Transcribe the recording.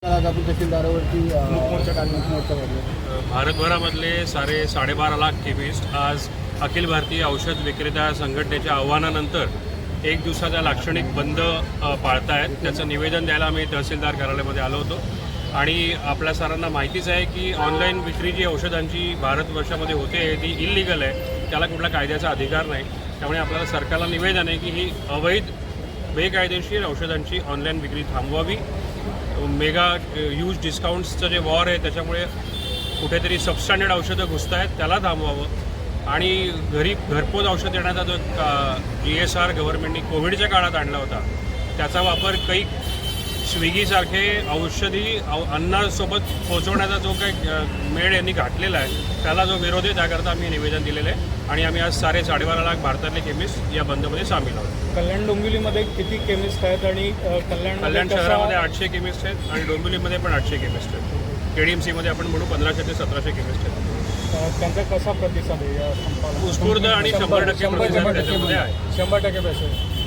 आज आपण तहसीलदारावरती मोर्चा काढण्याचा मोर्चा काढला. भारतभरामधले 12.5 लाख केमिस्ट आज अखिल भारतीय औषध विक्रेता संघटनेच्या आव्हानानंतर एक दिवसाचा लाक्षणिक बंद पाळतायत. त्याचं निवेदन द्यायला आम्ही तहसीलदार कार्यालयामध्ये आलो होतो. आणि आपल्या सर्वांना माहितीच आहे की ऑनलाईन विक्री जी औषधांची भारतवर्षामध्ये होते ती इल्लीगल आहे. त्याला कुठला कायद्याचा अधिकार नाही. त्यामुळे आपल्याला सरकारला निवेदन आहे की ही अवैध बेकायदेशीर औषधांची ऑनलाईन विक्री थांबवावी. मेगा यूज डिस्काउंट्सचं जे वॉर आहे त्याच्यामुळे कुठेतरी सबस्टँडर्ड औषधं घुसत आहेत, त्याला थांबवावं. आणि घरपोच औषध देण्याचा जो GSR गव्हर्नमेंटनी कोविडच्या काळात आणला होता त्याचा वापर काही स्विगीसारखे औषधी अन्नासोबत पोहोचवण्याचा जो काही मेळ यांनी घातलेला आहे त्याला जो विरोध आहे त्याकरता आम्ही निवेदन दिलेलं आहे. आणि आम्ही आज 12.5 लाख भारतातले केमिस्ट या बंदमध्ये सामील आहोत. कल्याण डोंबिवलीमध्ये किती केमिस्ट आहेत आणि कल्याण शहरामध्ये 800 केमिस्ट आहेत आणि डोंबिवलीमध्ये पण 800 केमिस्ट आहेत. KDMCमध्ये आपण म्हणू 1500 ते 1700 केमिस्ट आहेत. त्यांचा कसा प्रतिसाद आहे या संपाला? उत्स्फूर्त आणि 100% प्रतिसाद त्याच्यामध्ये आहे. 100% प्रतिसाद.